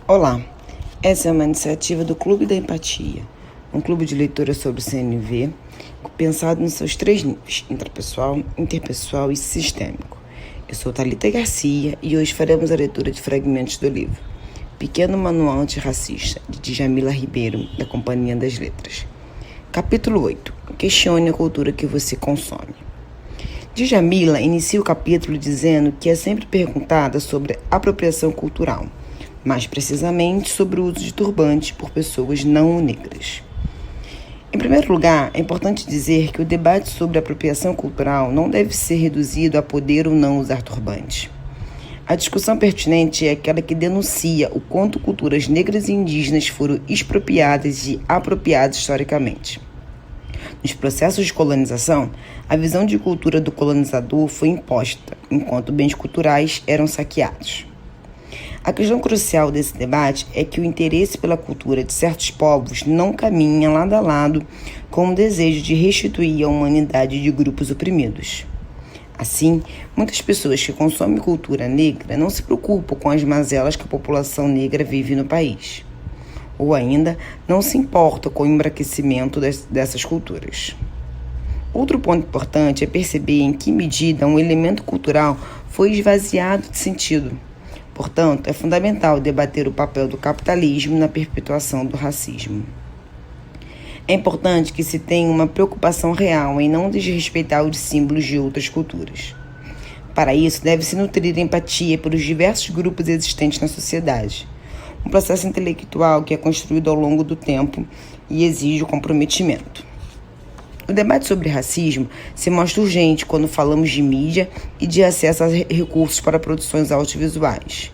Olá, essa é uma iniciativa do Clube da Empatia, um clube de leitura sobre o CNV, pensado nos seus 3 níveis, intrapessoal, interpessoal e sistêmico. Eu sou Thalita Garcia e hoje faremos a leitura de fragmentos do livro Pequeno Manual Antirracista, de Djamila Ribeiro, da Companhia das Letras. Capítulo 8. Questione a cultura que você consome. Djamila inicia o capítulo dizendo que é sempre perguntada sobre apropriação cultural, mais precisamente sobre o uso de turbante por pessoas não negras. Em primeiro lugar, é importante dizer que o debate sobre apropriação cultural não deve ser reduzido a poder ou não usar turbante. A discussão pertinente é aquela que denuncia o quanto culturas negras e indígenas foram expropriadas e apropriadas historicamente. Nos processos de colonização, a visão de cultura do colonizador foi imposta, enquanto bens culturais eram saqueados. A questão crucial desse debate é que o interesse pela cultura de certos povos não caminha lado a lado com o desejo de restituir a humanidade de grupos oprimidos. Assim, muitas pessoas que consomem cultura negra não se preocupam com as mazelas que a população negra vive no país, ou ainda não se importam com o embranquecimento dessas culturas. Outro ponto importante é perceber em que medida um elemento cultural foi esvaziado de sentido. Portanto, é fundamental debater o papel do capitalismo na perpetuação do racismo. É importante que se tenha uma preocupação real em não desrespeitar os símbolos de outras culturas. Para isso, deve-se nutrir empatia pelos diversos grupos existentes na sociedade, um processo intelectual que é construído ao longo do tempo e exige o comprometimento. O debate sobre racismo se mostra urgente quando falamos de mídia e de acesso a recursos para produções audiovisuais.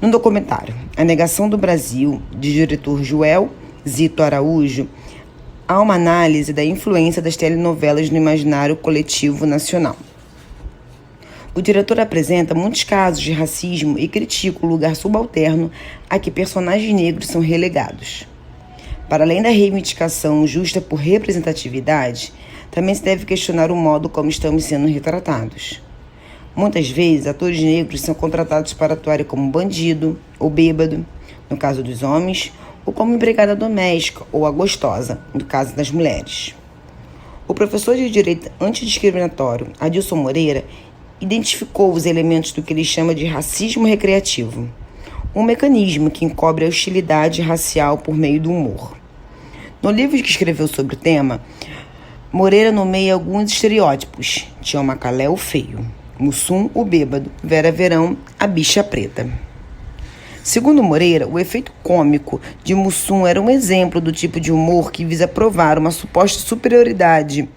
No documentário A Negação do Brasil, de diretor Joel Zito Araújo, há uma análise da influência das telenovelas no imaginário coletivo nacional. O diretor apresenta muitos casos de racismo e critica o lugar subalterno a que personagens negros são relegados. Para além da reivindicação justa por representatividade, também se deve questionar o modo como estamos sendo retratados. Muitas vezes, atores negros são contratados para atuarem como bandido ou bêbado, no caso dos homens, ou como empregada doméstica ou a gostosa, no caso das mulheres. O professor de Direito Antidiscriminatório, Adilson Moreira, identificou os elementos do que ele chama de racismo recreativo, um mecanismo que encobre a hostilidade racial por meio do humor. No livro que escreveu sobre o tema, Moreira nomeia alguns estereótipos: Tião Macalé, o feio; Mussum, o bêbado; Vera Verão, a bicha preta. Segundo Moreira, o efeito cômico de Mussum era um exemplo do tipo de humor que visa provar uma suposta superioridade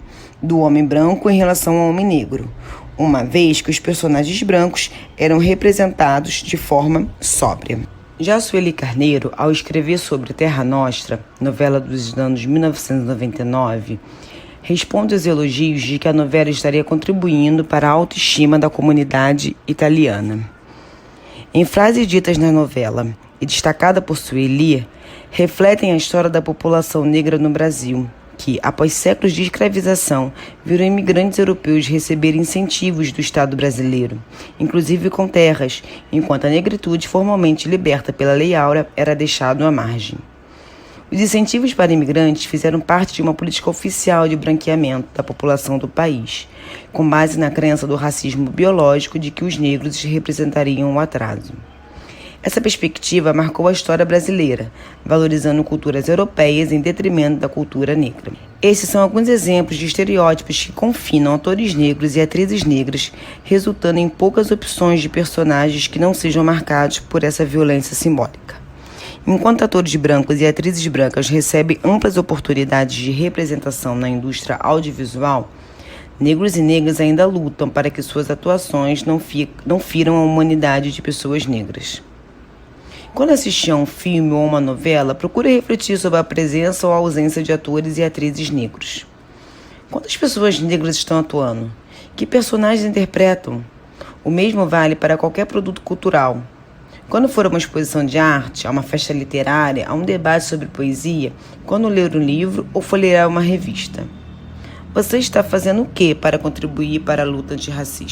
do homem branco em relação ao homem negro, uma vez que os personagens brancos eram representados de forma sóbria. Já Sueli Carneiro, ao escrever sobre Terra Nostra, novela dos anos 1999, responde aos elogios de que a novela estaria contribuindo para a autoestima da comunidade italiana. Em frases ditas na novela e destacada por Sueli, refletem a história da população negra no Brasil, que, após séculos de escravização, viram imigrantes europeus receber incentivos do Estado brasileiro, inclusive com terras, enquanto a negritude formalmente liberta pela Lei Áurea era deixada à margem. Os incentivos para imigrantes fizeram parte de uma política oficial de branqueamento da população do país, com base na crença do racismo biológico de que os negros representariam o atraso. Essa perspectiva marcou a história brasileira, valorizando culturas europeias em detrimento da cultura negra. Esses são alguns exemplos de estereótipos que confinam atores negros e atrizes negras, resultando em poucas opções de personagens que não sejam marcados por essa violência simbólica. Enquanto atores brancos e atrizes brancas recebem amplas oportunidades de representação na indústria audiovisual, negros e negras ainda lutam para que suas atuações não firam a humanidade de pessoas negras. Quando assistir a um filme ou uma novela, procure refletir sobre a presença ou a ausência de atores e atrizes negros. Quantas pessoas negras estão atuando? Que personagens interpretam? O mesmo vale para qualquer produto cultural. Quando for a uma exposição de arte, a uma festa literária, a um debate sobre poesia, quando ler um livro ou folhear uma revista. Você está fazendo o que para contribuir para a luta antirracista?